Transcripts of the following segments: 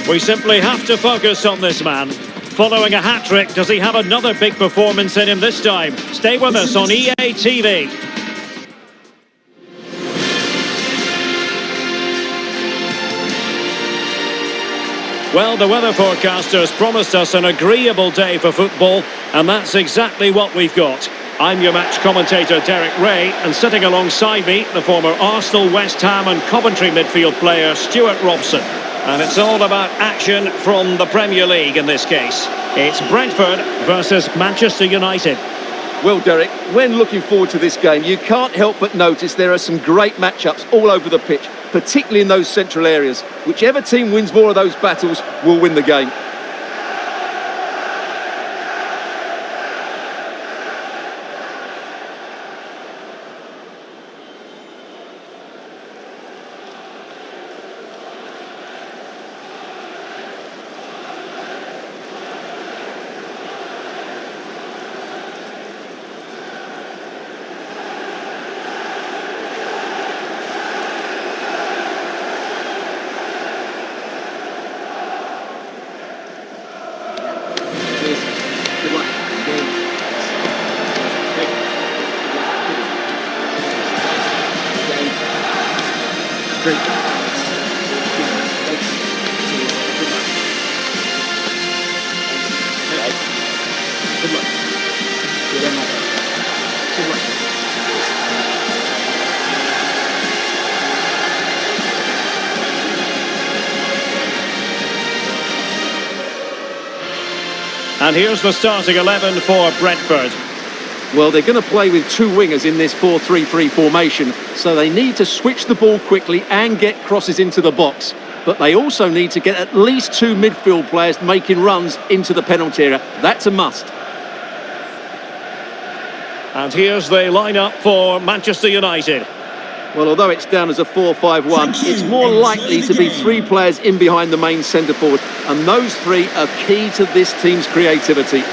We simply have to focus on this man. Following a hat-trick, does he have another big performance in him this time? Stay with us on EA TV. Well, the weather forecasters promised us an agreeable day for football, and that's exactly what we've got. I'm your match commentator, Derek Ray, and sitting alongside me, the former Arsenal, West Ham and Coventry midfield player, Stuart Robson. And it's all about action from the Premier League in this case. It's Brentford versus Manchester United. Well, Derek, when looking forward to this game, you can't help but notice there are some great matchups all over the pitch, particularly in those central areas. Whichever team wins more of those battles will win the game. And here's the starting 11 for Brentford. Well, they're going to play with two wingers in this 4-3-3 formation, so they need to switch the ball quickly and get crosses into the box. But they also need to get at least two midfield players making runs into the penalty area. That's a must. And here's the lineup for Manchester United. Well, although it's down as a 4-5-1, it's more likely to be three players in behind the main centre forward, and those three are key to this team's creativity.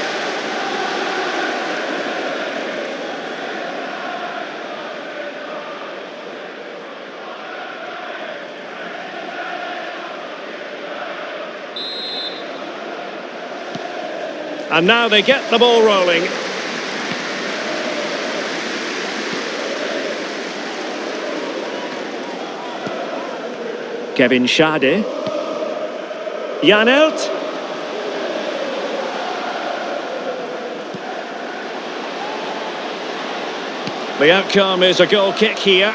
And now they get the ball rolling. Kevin Schade. Janelt. The outcome is a goal kick here.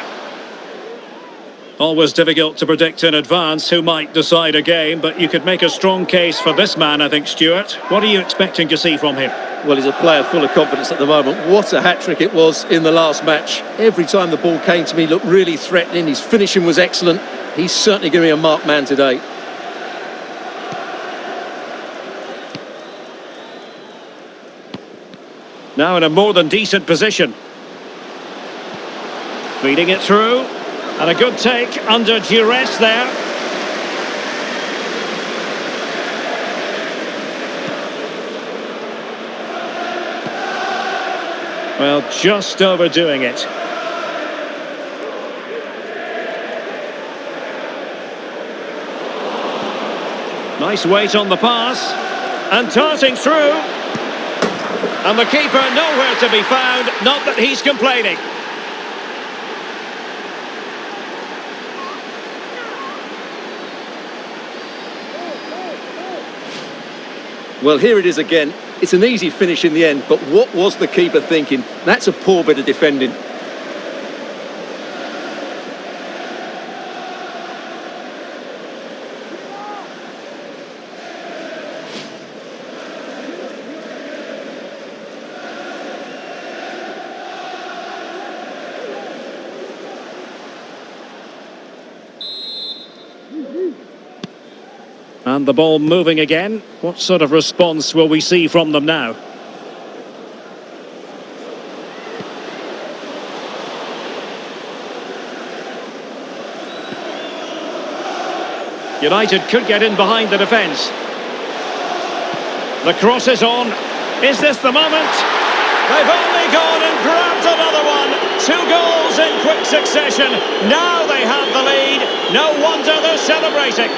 Always difficult to predict in advance who might decide a game, but you could make a strong case for this man, I think, Stuart. What are you expecting to see from him? Well, he's a player full of confidence at the moment. What a hat-trick it was in the last match. Every time the ball came to me, he looked really threatening. His finishing was excellent. He's certainly going to be a marked man today. Now in a more than decent position. Feeding it through. And a good take under duress there. Well, just overdoing it. Nice weight on the pass. And darting through. And the keeper nowhere to be found. Not that he's complaining. Well, here it is again. It's an easy finish in the end, but what was the keeper thinking? That's a poor bit of defending. And the ball moving again. What sort of response will we see from them now? United could get in behind the defence. The cross is on. Is this the moment? They've only gone and grabbed another one. 2 goals in quick succession. Now they have the lead. No wonder they're celebrating.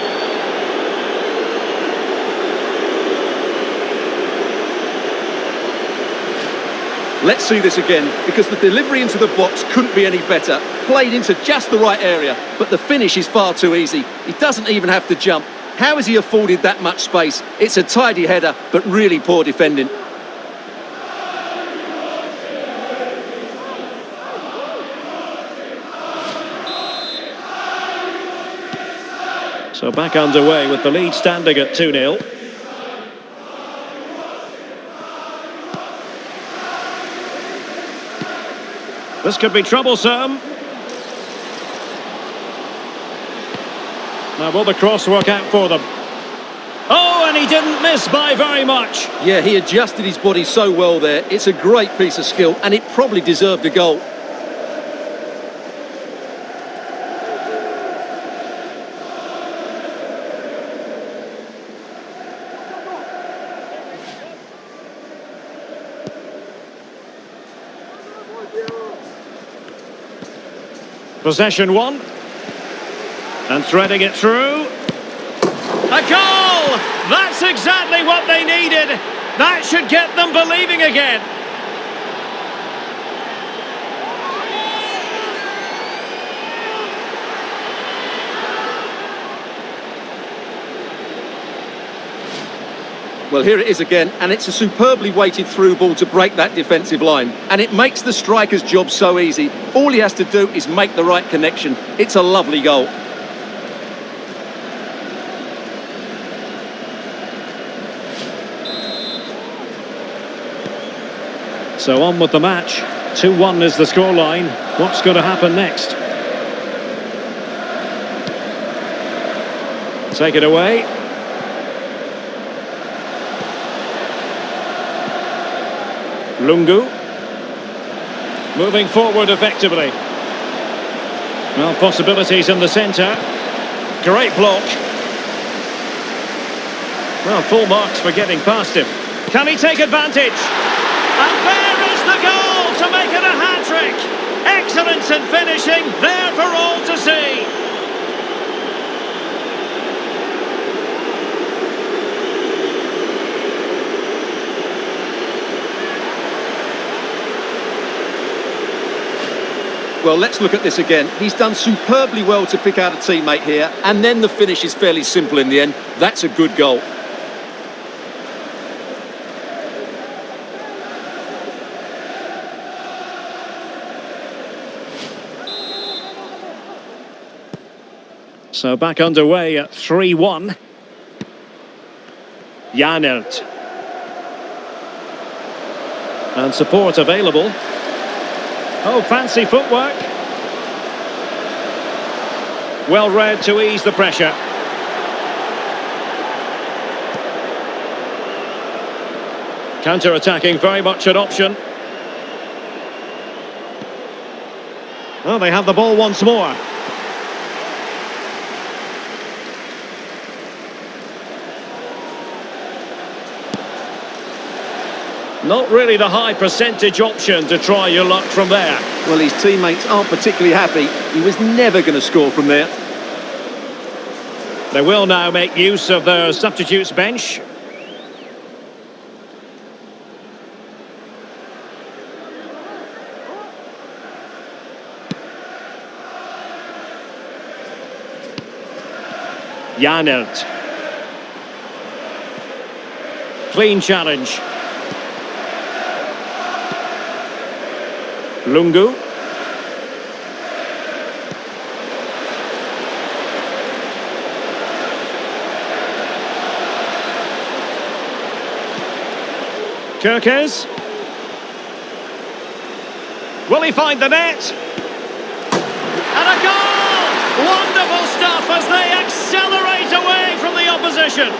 Let's see this again, because the delivery into the box couldn't be any better. Played into just the right area, but the finish is far too easy. He doesn't even have to jump. How has he afforded that much space? It's a tidy header, but really poor defending. So back underway with the lead standing at 2-0. This could be troublesome. Now will the cross work out for them? Oh, and he didn't miss by very much. Yeah, he adjusted his body so well there. It's a great piece of skill, and it probably deserved a goal. Possession won. And threading it through. A goal! That's exactly what they needed. That should get them believing again. Well, here it is again, and it's a superbly weighted through ball to break that defensive line. And it makes the striker's job so easy. All he has to do is make the right connection. It's a lovely goal. So on with the match. 2-1 is the scoreline. What's going to happen next? Take it away. Lungu. Moving forward effectively. Well, possibilities in the centre. Great block. Well, full marks for getting past him. Can he take advantage? And there is the goal to make it a hat-trick. Excellence in finishing, there for all to see. Well, let's look at this again. He's done superbly well to pick out a teammate here, and then the finish is fairly simple in the end. That's a good goal. So back underway at 3-1. Janert. And support available. Oh, fancy footwork. Well read to ease the pressure. Counter-attacking, very much an option. Oh, they have the ball once more. Not really the high percentage option to try your luck from there. Well, his teammates aren't particularly happy. He was never going to score from there. They will now make use of their substitutes bench. Janert. Clean challenge. Lungu. Kirkes. Will he find the net? And a goal! Wonderful stuff as they accelerate away from the opposition.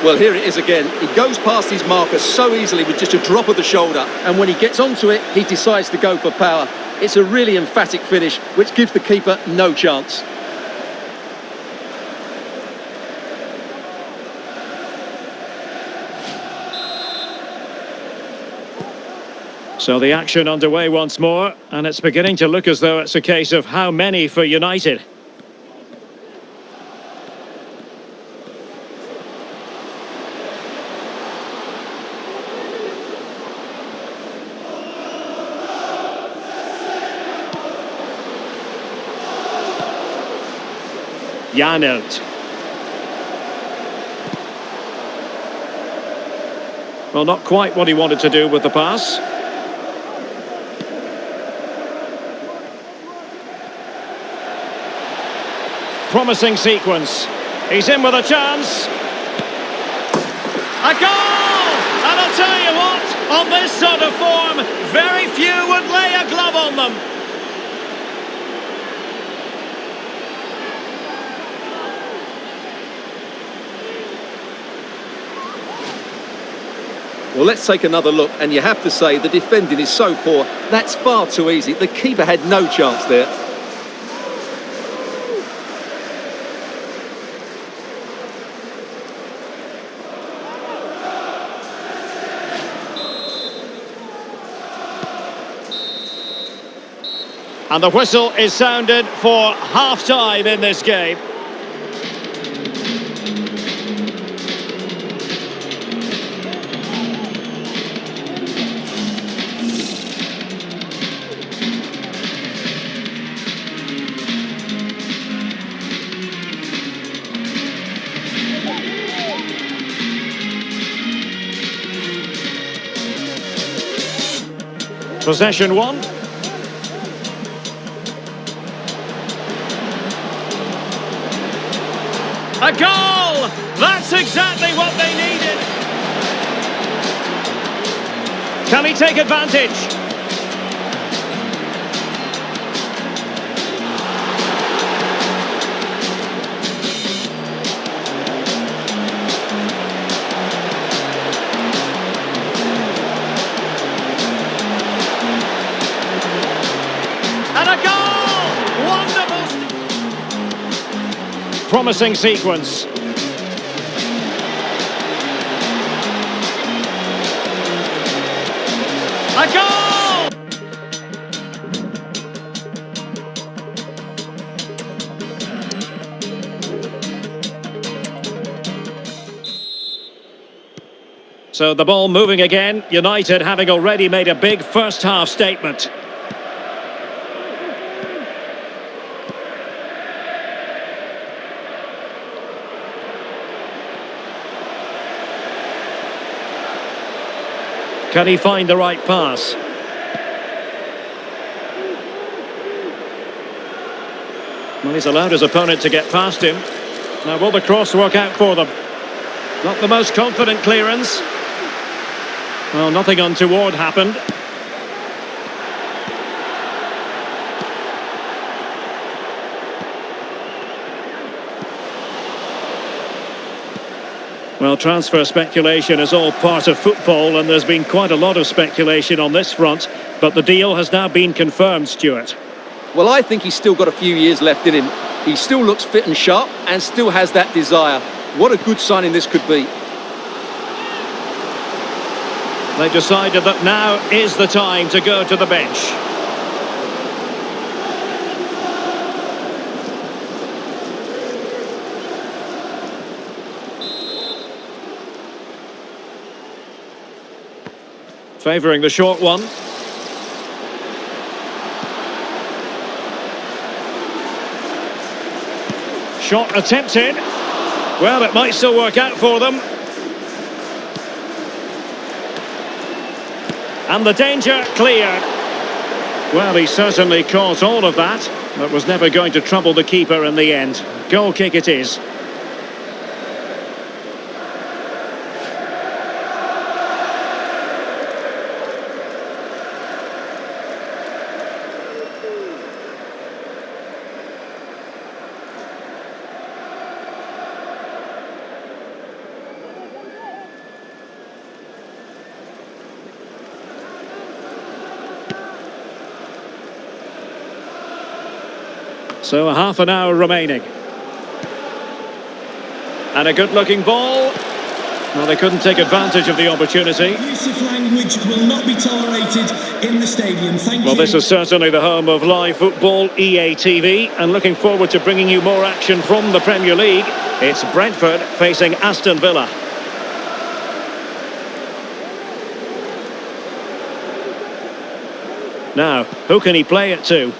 Well, here it is again. He goes past his marker so easily with just a drop of the shoulder. And when he gets onto it, he decides to go for power. It's a really emphatic finish, which gives the keeper no chance. So the action underway once more, and it's beginning to look as though it's a case of how many for United. Janelt. Well, not quite what he wanted to do with the pass. Promising sequence. He's in with a chance. A goal! And I'll tell you what, on this sort of form, very few would lay a glove on them. Well, let's take another look, and you have to say the defending is so poor. That's far too easy. The keeper had no chance there. And the whistle is sounded for half-time in this game. Possession one. A goal! That's exactly what they needed. Can he take advantage? And a goal! Wonderful! Promising sequence. A goal! So the ball moving again. United having already made a big first half statement. Can he find the right pass? Well, he's allowed his opponent to get past him. Now, will the cross work out for them? Not the most confident clearance. Well, nothing untoward happened. Well, transfer speculation is all part of football, and there's been quite a lot of speculation on this front, but the deal has now been confirmed, Stuart. Well, I think he's still got a few years left in him. He still looks fit and sharp and still has that desire. What a good signing this could be. They've decided that now is the time to go to the bench. Favouring the short one. Shot attempted. Well, it might still work out for them. And the danger cleared. Well, he certainly caught all of that, but was never going to trouble the keeper in the end. Goal kick it is. So a half an hour remaining. And a good-looking ball. Well, they couldn't take advantage of the opportunity. Abusive language will not be tolerated in the stadium. Thank you. Well, this is certainly the home of live football, EA TV, and looking forward to bringing you more action from the Premier League. It's Brentford facing Aston Villa. Now, who can he play it to?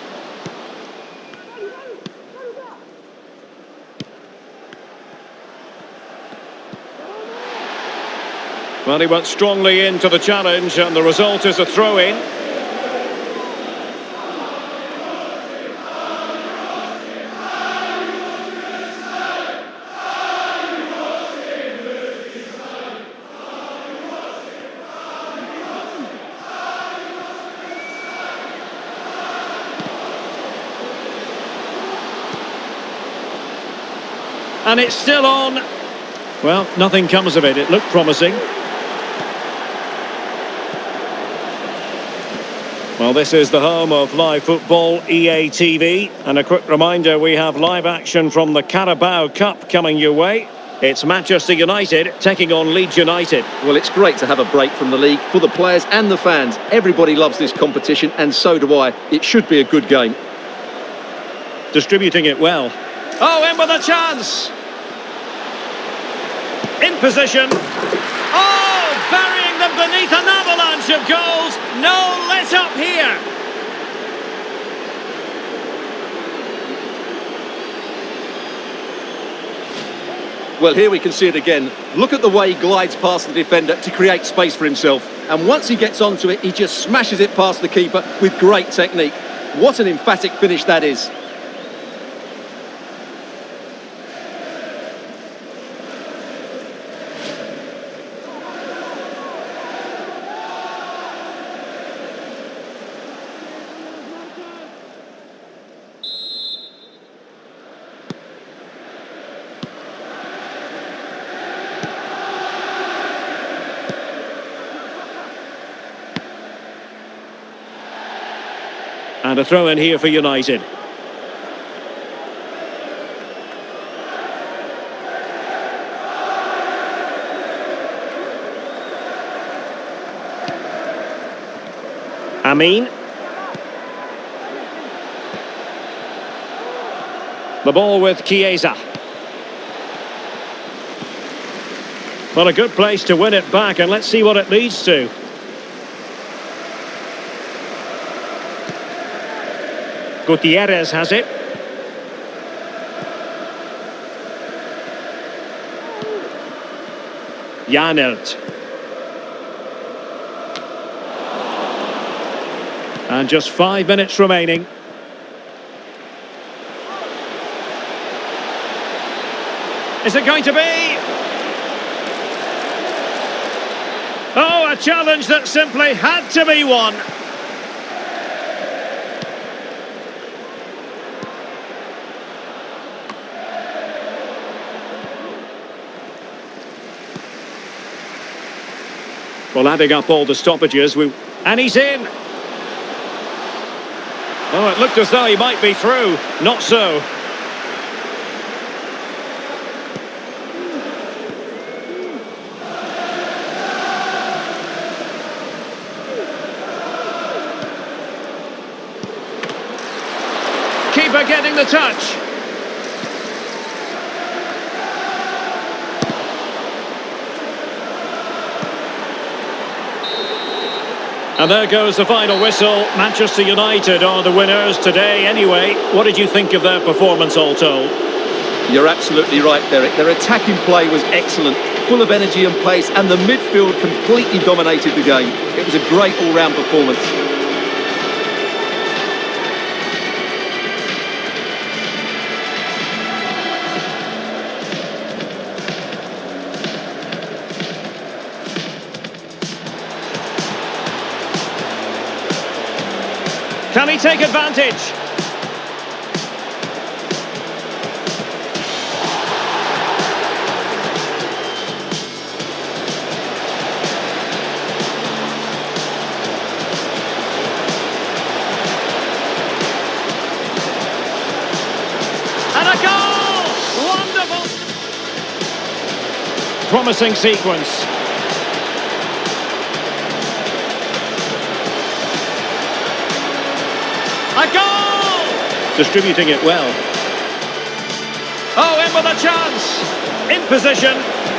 Well, he went strongly into the challenge, and the result is a throw-in. And it's still on. Well, nothing comes of it. It looked promising. Well, this is the home of live football, EA TV. And a quick reminder, we have live action from the Carabao Cup coming your way. It's Manchester United taking on Leeds United. Well, it's great to have a break from the league for the players and the fans. Everybody loves this competition, and so do I. It should be a good game. Distributing it well. Oh, in with a chance! In position. Oh, burying them beneath an avalanche of goals. No let up here. Well, here we can see it again. Look at the way he glides past the defender to create space for himself. And once he gets onto it, he just smashes it past the keeper with great technique. What an emphatic finish that is. And a throw in here for United. Amin. The ball with Chiesa. Well, a good place to win it back, and let's see what it leads to. Gutierrez has it. Janelt. And just 5 minutes remaining. Is it going to be? Oh, a challenge that simply had to be won. Well, adding up all the stoppages, and he's in. Oh, it looked as though he might be through. Not so. Keeper getting the touch. And there goes the final whistle. Manchester United are the winners today anyway. What did you think of their performance all told? You're absolutely right, Derek. Their attacking play was excellent, full of energy and pace, and the midfield completely dominated the game. It was a great all-round performance. Can he take advantage? And a goal! Wonderful! promising sequence. A goal! Distributing it well. Oh, in with a chance! In position.